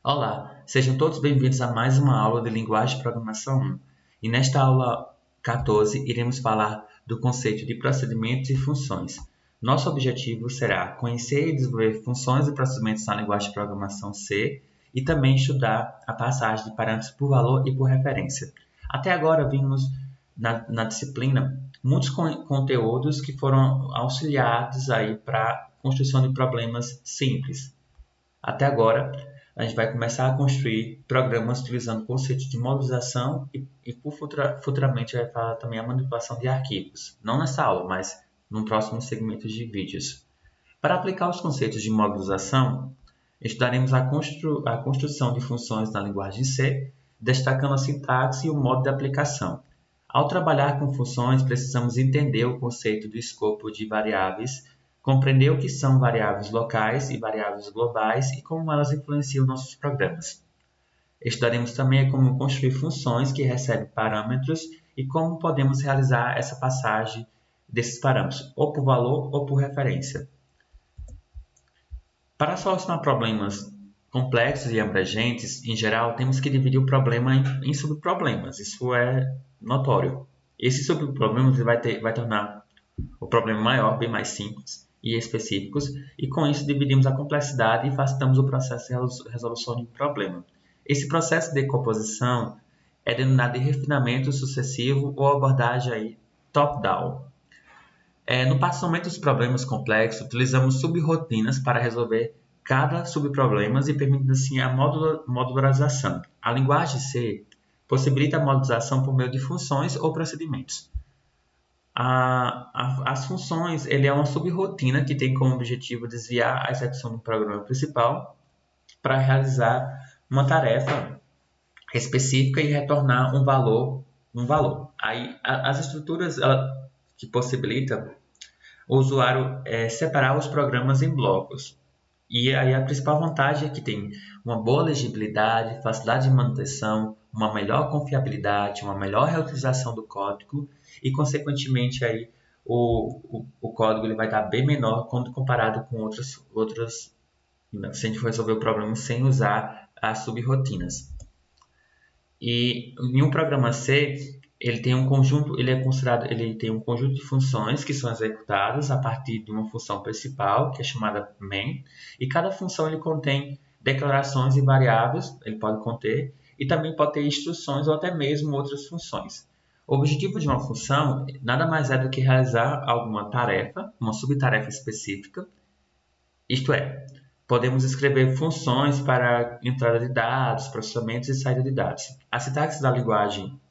Olá, sejam todos bem-vindos a mais uma aula de Linguagem de Programação 1. E nesta aula 14, iremos falar do conceito de procedimentos e funções. Nosso objetivo será conhecer e desenvolver funções e procedimentos na linguagem de programação C e também estudar a passagem de parâmetros por valor e por referência. Até agora vimos na disciplina muitos conteúdos que foram auxiliados aí para a construção de problemas simples. Até agora, a gente vai começar a construir programas utilizando conceitos de modularização e futuramente vai falar também a manipulação de arquivos. Não nessa aula, mas no próximo segmento de vídeos. Para aplicar os conceitos de modularização, estudaremos a construção de funções na linguagem C, destacando a sintaxe e o modo de aplicação. Ao trabalhar com funções, precisamos entender o conceito do escopo de variáveis, compreender o que são variáveis locais e variáveis globais e como elas influenciam nossos programas. Estudaremos também como construir funções que recebem parâmetros e como podemos realizar essa passagem desses parâmetros, ou por valor ou por referência. Para solucionar problemas complexos e abrangentes, em geral, temos que dividir o problema em subproblemas. Isso é notório. Esses subproblemas vai tornar o problema maior, bem mais simples e específicos, e com isso dividimos a complexidade e facilitamos o processo de resolução de um problema. Esse processo de decomposição é denominado de refinamento sucessivo ou abordagem top-down. No passamento dos problemas complexos, utilizamos subrotinas para resolver cada subproblema e permitindo assim a modularização. A linguagem C possibilita a modularização por meio de funções ou procedimentos. As funções é uma subrotina que tem como objetivo desviar a execução do programa principal para realizar uma tarefa específica e retornar um valor. Aí, as estruturas que possibilitam o usuário separar os programas em blocos. E aí a principal vantagem é que tem uma boa legibilidade, facilidade de manutenção, uma melhor confiabilidade, uma melhor reutilização do código e, consequentemente, aí, o código ele vai estar bem menor quando comparado com outras se a gente for resolver o problema sem usar as subrotinas. E em um programa C, ele tem um conjunto de funções que são executadas a partir de uma função principal, que é chamada main, e cada função ele contém declarações e variáveis, ele pode conter, e também pode ter instruções ou até mesmo outras funções. O objetivo de uma função nada mais é do que realizar alguma tarefa, uma subtarefa específica, isto é, podemos escrever funções para entrada de dados, processamentos e saída de dados. A sintaxe da linguagem,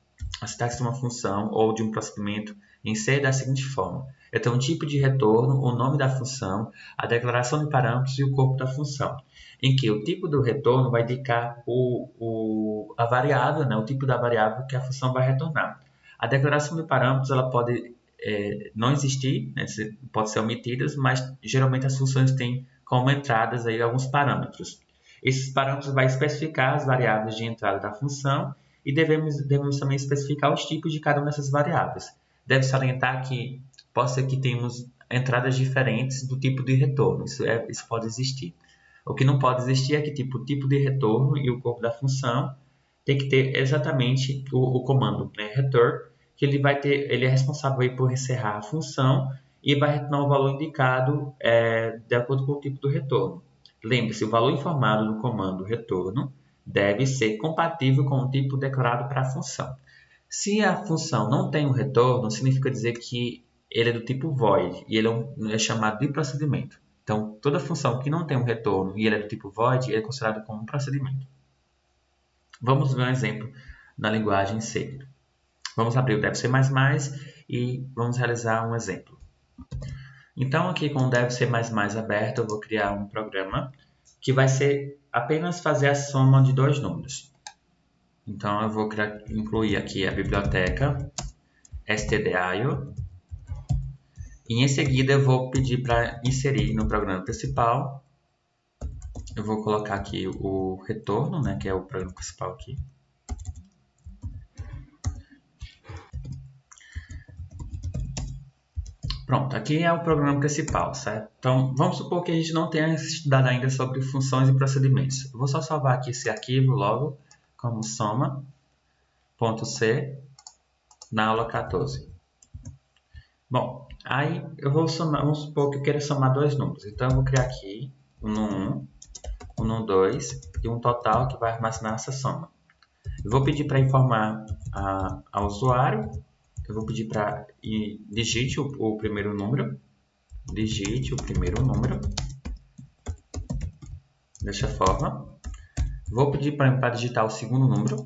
a sintaxe de uma função ou de um procedimento em C é da seguinte forma. Então, o tipo de retorno, o nome da função, a declaração de parâmetros e o corpo da função, em que o tipo do retorno vai indicar a variável, o tipo da variável que a função vai retornar. A declaração de parâmetros ela pode não existir, pode ser omitida, mas geralmente as funções têm como entradas aí alguns parâmetros. Esses parâmetros vão especificar as variáveis de entrada da função e devemos também especificar os tipos de cada uma dessas variáveis. Deve salientar que pode ser que tenhamos entradas diferentes do tipo de retorno, isso pode existir. O que não pode existir é que o tipo de retorno e o corpo da função tem que ter exatamente o comando return, que ele é responsável aí por encerrar a função e vai retornar o valor indicado de acordo com o tipo do retorno. Lembre-se, o valor informado no comando retorno deve ser compatível com o tipo declarado para a função. Se a função não tem um retorno, significa dizer que ele é do tipo void e ele é chamado de procedimento. Então, toda função que não tem um retorno e ele é do tipo void é considerado como um procedimento. Vamos ver um exemplo na linguagem C. Vamos abrir o Dev C++ e vamos realizar um exemplo. Então, aqui com o Dev C++ aberto, eu vou criar um programa que vai ser apenas fazer a soma de dois números. Então, eu vou incluir aqui a biblioteca stdio e em seguida eu vou pedir para inserir no programa principal. Eu vou colocar aqui o retorno, que é o programa principal aqui. Pronto, aqui é o programa principal, certo? Então, vamos supor que a gente não tenha estudado ainda sobre funções e procedimentos. Eu vou só salvar aqui esse arquivo logo como soma.c na aula 14. Bom, aí eu vou somar, vamos supor que eu queira somar dois números. Então, eu vou criar aqui um no 1, um no 2 e um total que vai armazenar essa soma. Eu vou pedir para informar ao usuário. Eu vou pedir para digite o primeiro número. Digite o primeiro número. Dessa forma. Vou pedir para digitar o segundo número.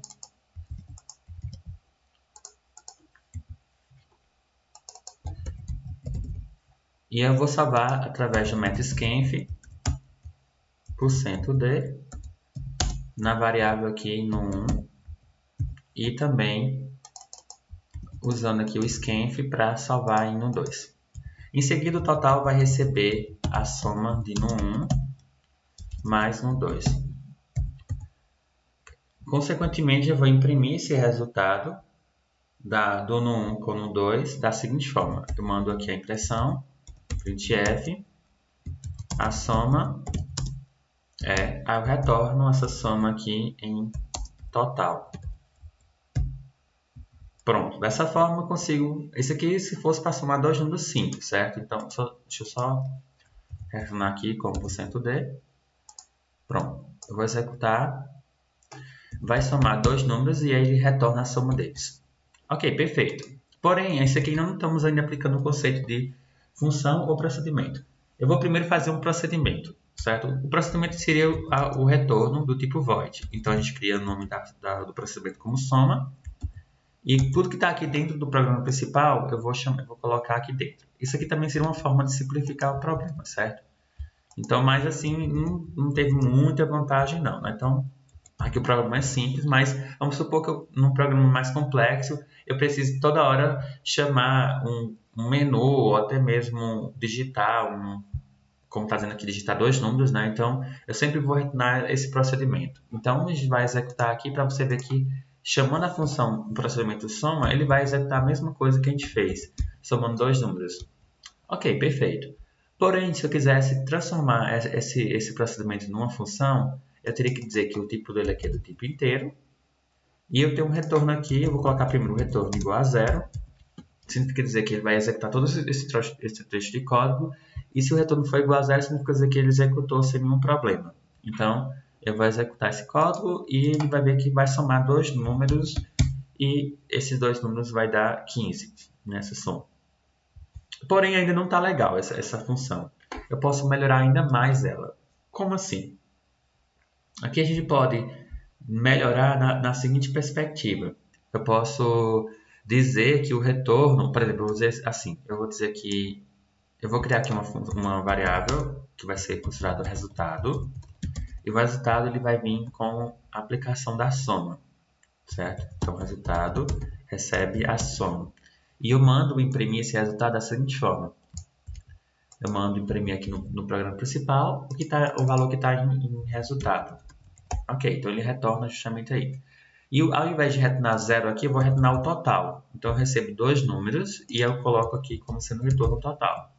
E eu vou salvar através do método scanf %d na variável aqui no 1 e também usando aqui o scanf para salvar em no 2. Em seguida, o total vai receber a soma de no 1 mais no 2. Consequentemente, eu vou imprimir esse resultado do no 1 com no 2 da seguinte forma. Eu mando aqui a impressão, printf, a soma aí eu retorno essa soma aqui em total. Pronto, dessa forma eu consigo... Esse aqui se fosse para somar dois números simples, certo? Então, deixa eu só retornar aqui como %d. Pronto, eu vou executar. Vai somar dois números e aí ele retorna a soma deles. Ok, perfeito. Porém, esse aqui não estamos ainda aplicando o conceito de função ou procedimento. Eu vou primeiro fazer um procedimento, certo? O procedimento seria o retorno do tipo void. Então, a gente cria o nome do procedimento como soma. E tudo que está aqui dentro do programa principal, eu vou colocar aqui dentro. Isso aqui também seria uma forma de simplificar o problema, certo? Então, mas assim, não teve muita vantagem não, né? Então, aqui o programa é simples, mas vamos supor que num programa mais complexo, eu preciso toda hora chamar um menu ou até mesmo digitar, como está dizendo aqui, digitar dois números, né? Então, eu sempre vou retornar esse procedimento. Então, a gente vai executar aqui para você ver que chamando a função o procedimento soma, ele vai executar a mesma coisa que a gente fez, somando dois números. Ok, perfeito. Porém, se eu quisesse transformar esse procedimento numa função, eu teria que dizer que o tipo dele aqui é do tipo inteiro. E eu tenho um retorno aqui, eu vou colocar primeiro o retorno igual a 0. Significa dizer que ele vai executar todo esse trecho de código. E se o retorno for igual a 0, significa dizer que ele executou sem nenhum problema. Então, eu vou executar esse código e ele vai ver que vai somar dois números. E esses dois números vai dar 15 nessa soma. Porém, ainda não está legal essa função. Eu posso melhorar ainda mais ela. Como assim? Aqui a gente pode melhorar na seguinte perspectiva. Eu posso dizer que o retorno, por exemplo, eu vou dizer assim, eu vou dizer que eu vou criar aqui uma variável que vai ser considerado resultado. E o resultado ele vai vir com a aplicação da soma, certo? Então, o resultado recebe a soma. E eu mando imprimir esse resultado da seguinte forma. Eu mando imprimir aqui no programa principal o valor que está em resultado. Ok, então ele retorna justamente aí. E ao invés de retornar 0 aqui, eu vou retornar o total. Então eu recebo dois números e eu coloco aqui como sendo o retorno total.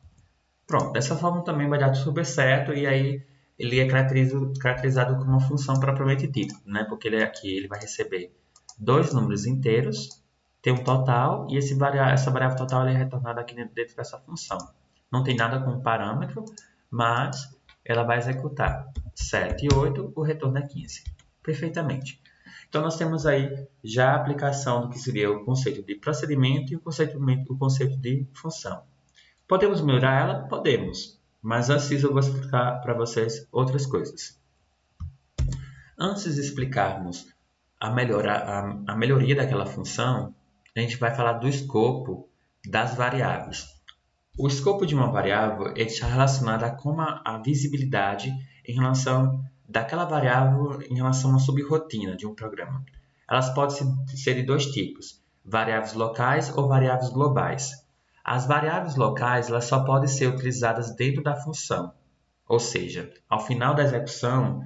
Pronto, dessa forma também vai dar super certo e aí ele é caracterizado como uma função propriamente dita, né? Porque ele vai receber dois números inteiros, tem um total e essa variável total é retornada aqui dentro dessa função. Não tem nada com parâmetro, mas ela vai executar 7 e 8, o retorno é 15. Perfeitamente. Então, nós temos aí já a aplicação do que seria o conceito de procedimento e o conceito de função. Podemos melhorar ela? Podemos. Mas antes eu vou explicar para vocês outras coisas. Antes de explicarmos a melhoria daquela função, a gente vai falar do escopo das variáveis. O escopo de uma variável está relacionado a como a visibilidade em relação daquela variável em relação a uma subrotina de um programa. Elas podem ser de dois tipos, variáveis locais ou variáveis globais. As variáveis locais elas só podem ser utilizadas dentro da função, ou seja, ao final da execução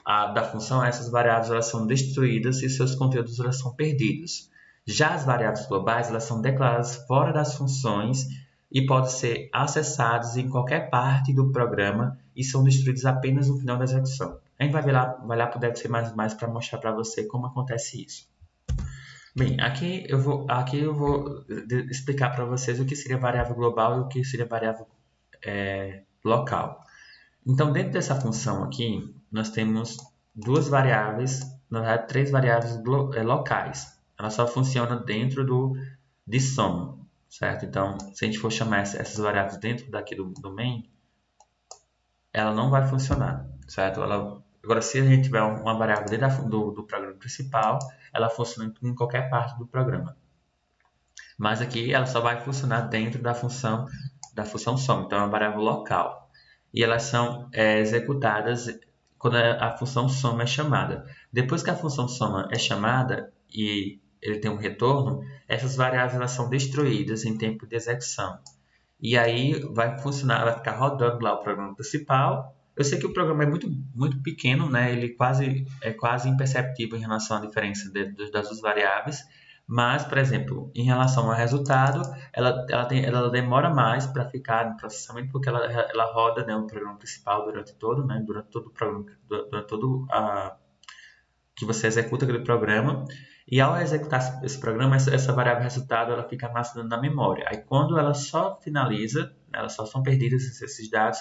da função, essas variáveis elas são destruídas e seus conteúdos são perdidos. Já as variáveis globais elas são declaradas fora das funções e podem ser acessados em qualquer parte do programa e são destruídos apenas no final da execução. A gente vai lá para o Deve Ser Mais para mostrar para você como acontece isso. Bem, aqui eu vou explicar para vocês o que seria variável global e o que seria variável local. Então, dentro dessa função aqui, nós temos duas variáveis, na verdade, três variáveis locais. Ela só funciona dentro de soma, certo? Então, se a gente for chamar essas variáveis dentro daqui do main, ela não vai funcionar, certo? Agora, se a gente tiver uma variável dentro do programa principal, ela funciona em qualquer parte do programa. Mas aqui ela só vai funcionar dentro da função soma, então é uma variável local. E elas são executadas quando a função soma é chamada. Depois que a função soma é chamada e ele tem um retorno, essas variáveis elas são destruídas em tempo de execução. E aí vai funcionar, vai ficar rodando lá o programa principal. Eu sei que o programa é muito pequeno, né? Ele é quase imperceptível em relação à diferença das duas variáveis. Mas, por exemplo, em relação ao resultado, ela demora mais para ficar no processamento, porque ela roda, né, o programa principal durante todo o programa, durante todo que você executa aquele programa. E ao executar esse programa, essa variável resultado ela fica armazenada na memória. Aí quando ela só finaliza, elas só são perdidas esses dados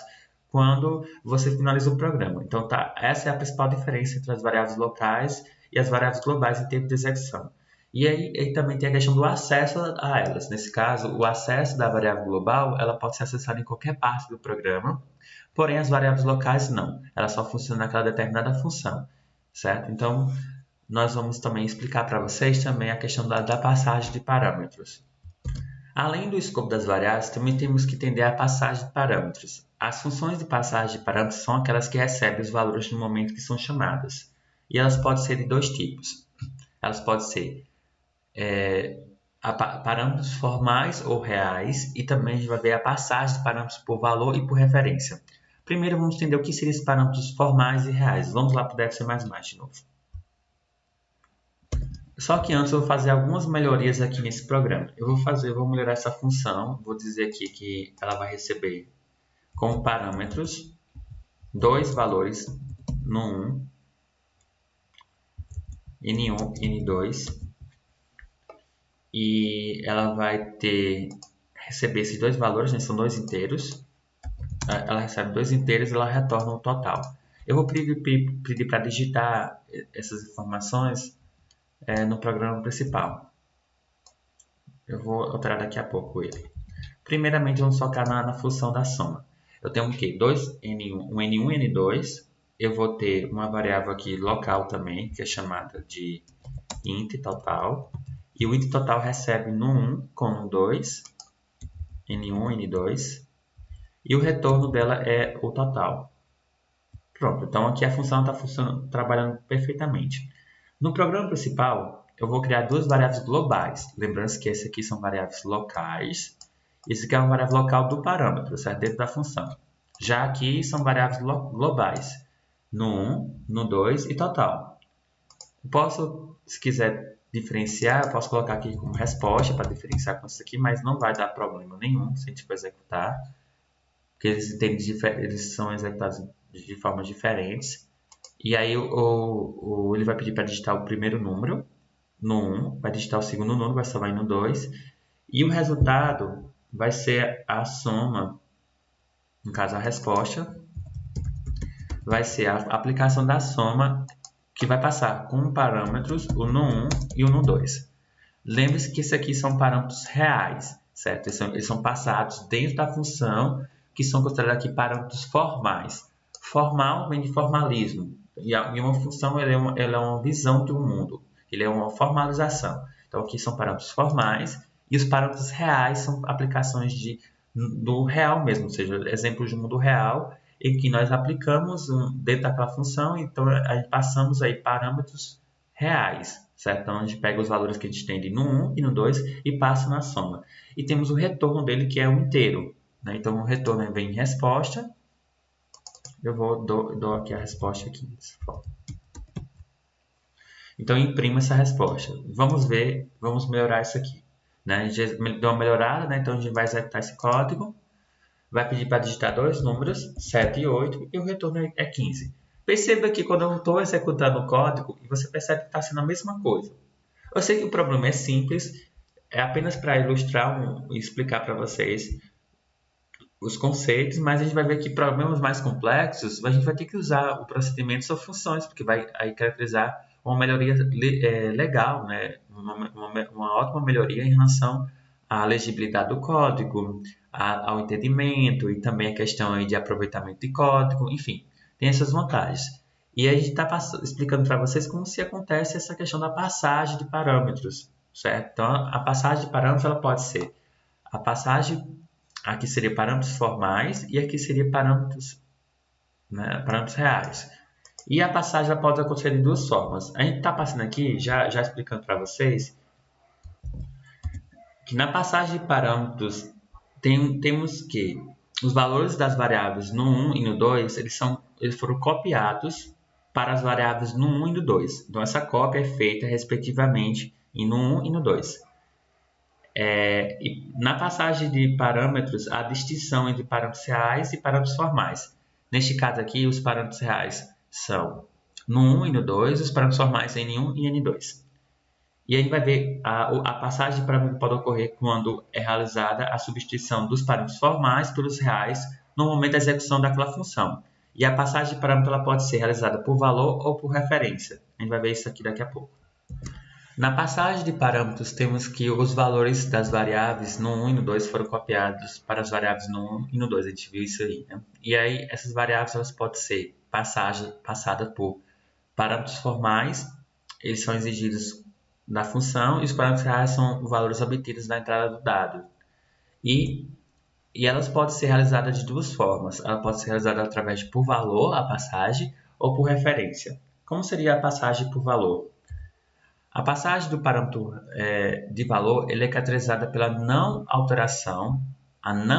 quando você finaliza o programa. Então, essa é a principal diferença entre as variáveis locais e as variáveis globais em tempo de execução. E aí também tem a questão do acesso a elas. Nesse caso, o acesso da variável global ela pode ser acessada em qualquer parte do programa, porém as variáveis locais não. Ela só funciona naquela determinada função, certo? Então, nós vamos também explicar para vocês também a questão da passagem de parâmetros. Além do escopo das variáveis, também temos que entender a passagem de parâmetros. As funções de passagem de parâmetros são aquelas que recebem os valores no momento que são chamadas. E elas podem ser de dois tipos. Elas podem ser parâmetros formais ou reais, e também a gente vai ver a passagem de parâmetros por valor e por referência. Primeiro vamos entender o que seriam esses parâmetros formais e reais. Vamos lá para o Deve Ser Mais de novo. Só que antes eu vou fazer algumas melhorias aqui nesse programa. Eu vou melhorar essa função, vou dizer aqui que ela vai receber como parâmetros dois valores no 1, N1 e N2, e ela vai receber esses dois valores, né, são dois inteiros. Ela recebe dois inteiros e ela retorna o total. Eu vou pedir para digitar essas informações no programa principal. Eu vou alterar daqui a pouco ele. Primeiramente, vamos focar na função da soma. Eu tenho o quê? Um N1 e N2. Eu vou ter uma variável aqui local também, que é chamada de int total. E o int total recebe no 1 com no 2, N1 e N2. E o retorno dela é o total. Pronto, então aqui a função está trabalhando perfeitamente. No programa principal, eu vou criar duas variáveis globais. Lembrando que esse aqui são variáveis locais. Esse aqui é uma variável local do parâmetro, certo? Dentro da função. Já aqui são variáveis globais. No 1, no 2 e total. Se quiser diferenciar, eu posso colocar aqui como resposta para diferenciar com isso aqui, mas não vai dar problema nenhum se a gente for executar. Porque eles são executados de formas diferentes. E aí ele vai pedir para digitar o primeiro número no 1, vai digitar o segundo número, vai salvar no 2. E o resultado vai ser a soma, no caso a resposta, vai ser a aplicação da soma que vai passar com parâmetros o no 1 e o no 2. Lembre-se que isso aqui são parâmetros reais, certo? Eles são passados dentro da função, que são considerados aqui parâmetros formais. Formal vem de formalismo, e uma função ela é uma visão do mundo, ele é uma formalização. Então aqui são parâmetros formais, e os parâmetros reais são aplicações do real mesmo, ou seja, exemplos do mundo real, em que nós aplicamos dentro daquela função, então passamos aí parâmetros reais, certo? Então a gente pega os valores que a gente tem no 1 e no 2 e passa na soma. E temos o retorno dele, que é o inteiro, né? Então o retorno vem em resposta. Eu dou aqui a resposta aqui dessa forma. Então imprima essa resposta. Vamos melhorar isso aqui. né? A gente deu uma melhorada, né? Então a gente vai executar esse código, vai pedir para digitar dois números, 7 e 8, e o retorno é 15. Perceba que quando eu estou executando o código, você percebe que está sendo a mesma coisa. Eu sei que o problema é simples, é apenas para ilustrar e explicar para vocês os conceitos, mas a gente vai ver que problemas mais complexos, a gente vai ter que usar o procedimento ou funções, porque vai aí caracterizar uma melhoria legal, né? Uma ótima melhoria em relação à legibilidade do código, ao entendimento e também a questão aí de aproveitamento de código, enfim, tem essas vantagens. E a gente está explicando para vocês como se acontece essa questão da passagem de parâmetros, certo? Então, a passagem de parâmetros ela pode ser a passagem. Aqui seria parâmetros formais e aqui seria parâmetros, né, parâmetros reais. E a passagem pode acontecer de duas formas. A gente está passando aqui, já explicando para vocês, que na passagem de parâmetros temos que os valores das variáveis no 1 e no 2, eles foram copiados para as variáveis no 1 e no 2. Então, essa cópia é feita, respectivamente, no 1 e no 2. E na passagem de parâmetros, há distinção entre parâmetros reais e parâmetros formais. Neste caso aqui, os parâmetros reais são no 1 e no 2, os parâmetros formais em N1 e N2. E a gente vai ver a passagem de parâmetro pode ocorrer quando é realizada a substituição dos parâmetros formais pelos reais no momento da execução daquela função. E a passagem de parâmetro ela pode ser realizada por valor ou por referência. A gente vai ver isso aqui daqui a pouco. Na passagem de parâmetros, temos que os valores das variáveis no 1 e no 2 foram copiados para as variáveis no 1 e no 2. A gente viu isso aí, né? E aí, essas variáveis elas podem ser passadas por parâmetros formais, eles são exigidos na função, e os parâmetros reais são valores obtidos na entrada do dado. E elas podem ser realizadas de duas formas. Ela pode ser realizada através de por valor, a passagem, ou por referência. Como seria a passagem por valor? A passagem do parâmetro de valor ele é caracterizada pela a não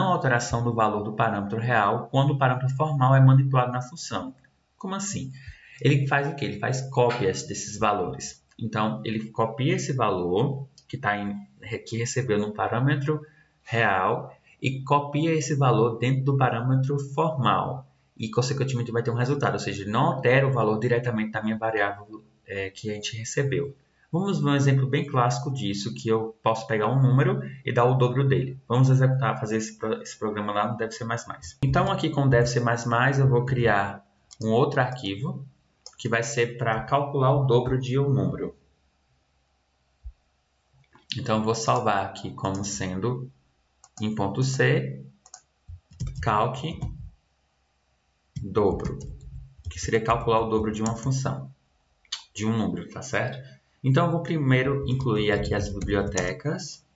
alteração do valor do parâmetro real quando o parâmetro formal é manipulado na função. Como assim? Ele faz o quê? Ele faz cópias desses valores. Então, ele copia esse valor que recebeu no parâmetro real e copia esse valor dentro do parâmetro formal. E, consequentemente, vai ter um resultado, ou seja, ele não altera o valor diretamente da minha variável que a gente recebeu. Vamos ver um exemplo bem clássico disso, que eu posso pegar um número e dar o dobro dele. Vamos executar, fazer esse programa lá no DevC++. Então, aqui com o DevC++, eu vou criar um outro arquivo, que vai ser para calcular o dobro de um número. Então, eu vou salvar aqui como sendo em .c, calc, dobro, que seria calcular o dobro de uma função, de um número, tá certo? Então, eu vou primeiro incluir aqui as bibliotecas,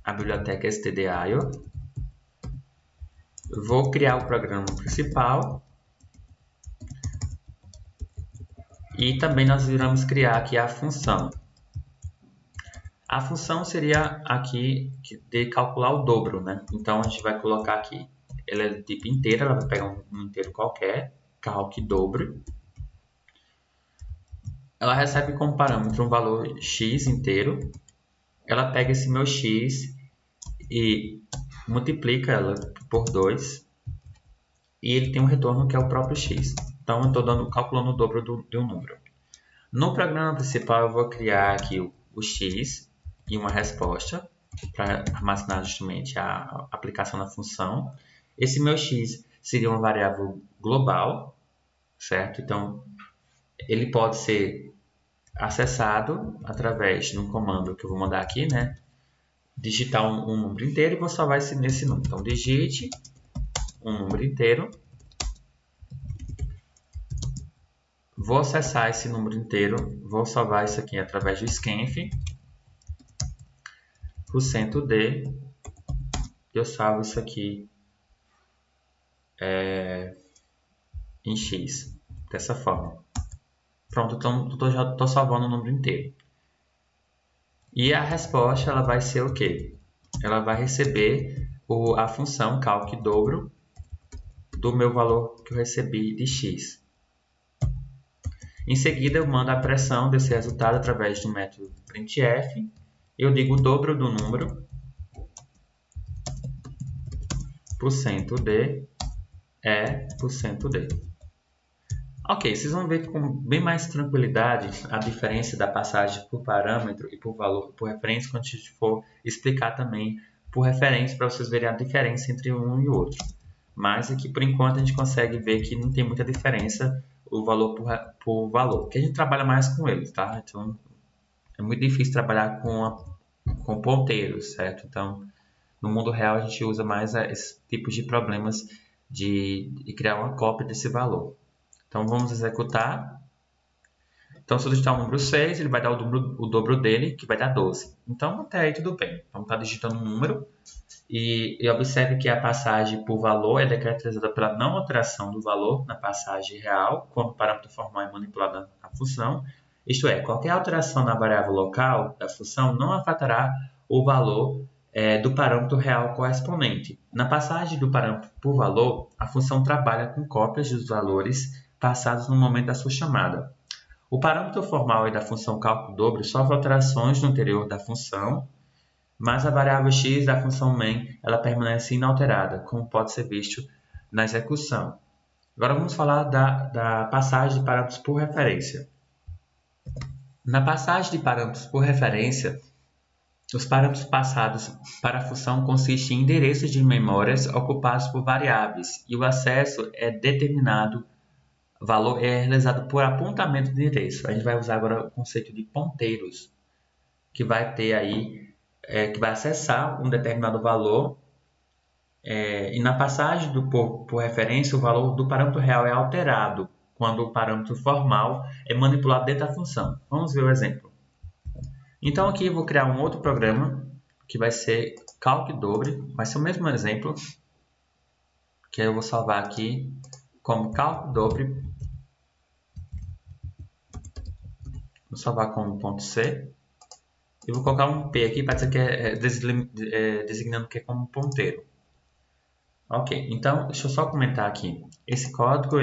a biblioteca stdio. Vou criar o programa principal. E também nós iremos criar aqui a função. A função seria aqui de calcular o dobro, né? Então, a gente vai colocar aqui, ela é de tipo inteiro, ela vai pegar um inteiro qualquer, calc dobro. Ela recebe como parâmetro um valor x inteiro. Ela pega esse meu x e multiplica ela por 2. E ele tem um retorno que é o próprio x. Então, eu estou calculando o dobro de um número. No programa principal, eu vou criar aqui o x e uma resposta para armazenar justamente a aplicação da função. Esse meu x seria uma variável global, certo? Então, ele pode ser acessado através de um comando que eu vou mandar aqui, né? Digitar um número inteiro e vou salvar nesse número. Então, digite um número inteiro. Vou acessar esse número inteiro. Vou salvar isso aqui através do scanf. %d. Eu salvo isso aqui em x. Dessa forma. Pronto, então já estou salvando o número inteiro. E a resposta ela vai ser o quê? Ela vai receber a função calc dobro do meu valor que eu recebi de x. Em seguida, eu mando a pressão desse resultado através do método printf. Eu digo o dobro do número %d é %d. Ok, vocês vão ver com bem mais tranquilidade a diferença da passagem por parâmetro e por valor, por referência, quando a gente for explicar também por referência, para vocês verem a diferença entre um e o outro. Mas aqui, por enquanto, a gente consegue ver que não tem muita diferença o valor por valor, porque a gente trabalha mais com eles, tá? Então, é muito difícil trabalhar com ponteiros, certo? Então, no mundo real, a gente usa mais esse tipo de problemas de criar uma cópia desse valor. Então, vamos executar. Então, se eu digitar o número 6, ele vai dar o dobro dele, que vai dar 12. Então, até aí tudo bem. Então, está digitando um número. E observe que a passagem por valor é caracterizada pela não alteração do valor na passagem real, quando o parâmetro formal é manipulado na função. Isto é, qualquer alteração na variável local da função não afetará o valor do parâmetro real correspondente. Na passagem do parâmetro por valor, a função trabalha com cópias dos valores passados no momento da sua chamada. O parâmetro formal da função cálculo dobro sofre alterações no interior da função, mas a variável x da função main ela permanece inalterada, como pode ser visto na execução. Agora vamos falar da passagem de parâmetros por referência. Na passagem de parâmetros por referência, os parâmetros passados para a função consistem em endereços de memórias ocupados por variáveis e o acesso é determinado. O valor é realizado por apontamento de endereço. A gente vai usar agora o conceito de ponteiros, que vai ter aí, que vai acessar um determinado valor, e na passagem por referência, o valor do parâmetro real é alterado quando o parâmetro formal é manipulado dentro da função. Vamos ver o exemplo. Então aqui eu vou criar um outro programa, que vai ser calc_dobre, vai ser o mesmo exemplo, que eu vou salvar aqui como calc_dobre. Vou salvar como .c. E vou colocar um P aqui para dizer que designando que é como ponteiro. Ok, então deixa eu só comentar aqui. Esse código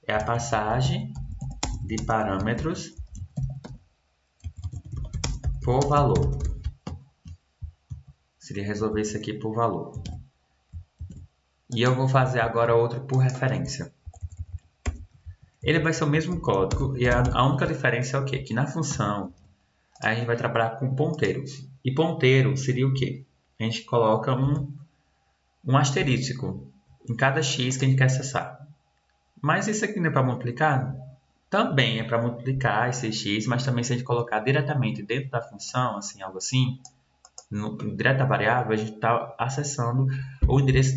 é a passagem de parâmetros por valor. Seria resolver isso aqui por valor. E eu vou fazer agora outro por referência. Ele vai ser o mesmo código e a única diferença é o quê? Que na função a gente vai trabalhar com ponteiros. E ponteiro seria o quê? A gente coloca um asterístico em cada x que a gente quer acessar. Mas isso aqui não é para multiplicar? Também é para multiplicar esse x, mas também se a gente colocar diretamente dentro da função, assim, algo assim, direto da variável, a gente está acessando o endereço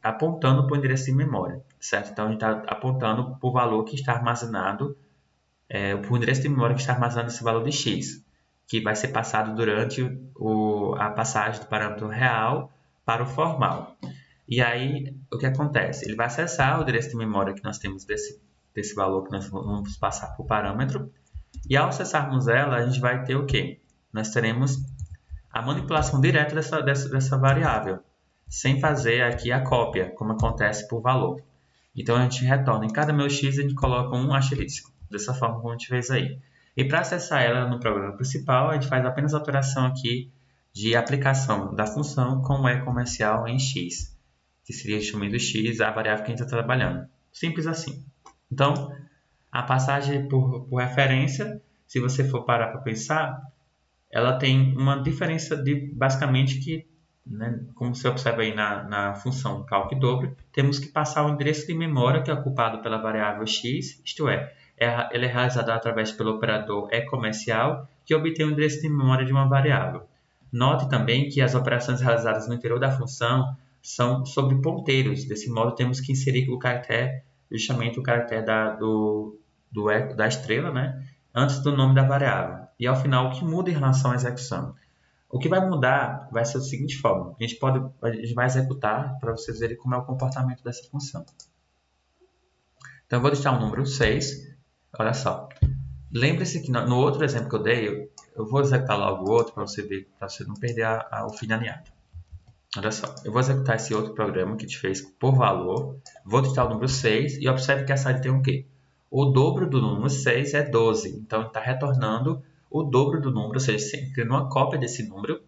apontando para o endereço de memória, certo? Então a gente está apontando para o valor que está armazenado, para o endereço de memória que está armazenando esse valor de x, que vai ser passado durante a passagem do parâmetro real para o formal. E aí, o que acontece? Ele vai acessar o endereço de memória que nós temos desse valor que nós vamos passar para o parâmetro. E ao acessarmos ela, a gente vai ter o quê? Nós teremos a manipulação direta dessa variável, sem fazer aqui a cópia, como acontece por valor. Então, a gente retorna. Em cada meu x, a gente coloca um asterisco, dessa forma como a gente fez aí. E para acessar ela no programa principal, a gente faz apenas a alteração aqui de aplicação da função com E comercial em x, que seria chamando x a variável que a gente está trabalhando. Simples assim. Então, a passagem por referência, se você for parar para pensar, ela tem uma diferença de basicamente que, né, como você observa aí na função calc_dobre, temos que passar o endereço de memória que é ocupado pela variável x, isto é, ele é realizado através pelo operador e-comercial, que obtém o endereço de memória de uma variável. Note também que as operações realizadas no interior da função são sobre ponteiros. Desse modo, temos que inserir o caractere, justamente o caractere da estrela, né, antes do nome da variável. E ao final, o que muda em relação à execução? O que vai mudar vai ser da seguinte forma. A gente vai executar para vocês verem como é o comportamento dessa função. Então, eu vou deixar o número 6. Olha só. Lembre-se que no outro exemplo que eu dei, eu vou executar logo o outro para você ver, para você não perder o fim da meada. Olha só, eu vou executar esse outro programa que a gente fez por valor. Vou digitar o número 6 e observe que essa área tem o quê? O dobro do número 6 é 12. Então, ele está retornando o dobro do número, ou seja, criando uma cópia desse número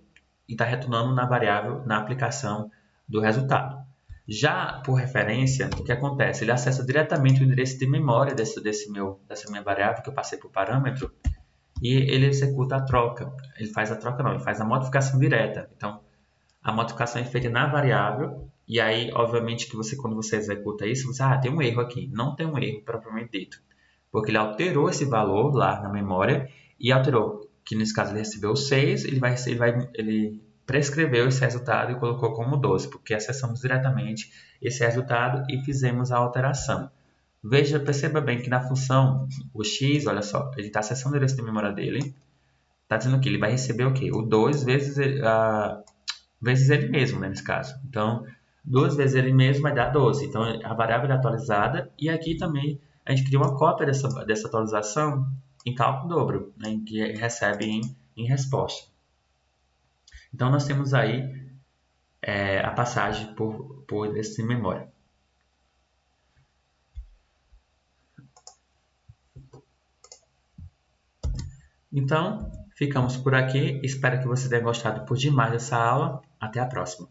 e está retornando na variável, na aplicação do resultado. Já por referência, o que acontece? Ele acessa diretamente o endereço de memória dessa minha variável que eu passei por parâmetro e ele executa a troca. Ele faz a troca não, ele faz a modificação direta. Então, a modificação é feita na variável e aí, obviamente, que quando você executa isso, você tem um erro aqui. Não tem um erro propriamente dito, porque ele alterou esse valor lá na memória e alterou, que nesse caso ele recebeu 6, ele prescreveu esse resultado e colocou como 12, porque acessamos diretamente esse resultado e fizemos a alteração. Perceba bem que na função, o x, olha só, ele está acessando o endereço de memória dele, está dizendo que ele vai receber o quê? O 2 vezes ele mesmo, né, nesse caso. Então, 2 vezes ele mesmo vai dar 12. Então, a variável é atualizada e aqui também a gente cria uma cópia dessa atualização em cálculo dobro, né, que recebe em resposta. Então, nós temos aí a passagem por esse memória. Então, ficamos por aqui. Espero que você tenha gostado por demais dessa aula. Até a próxima.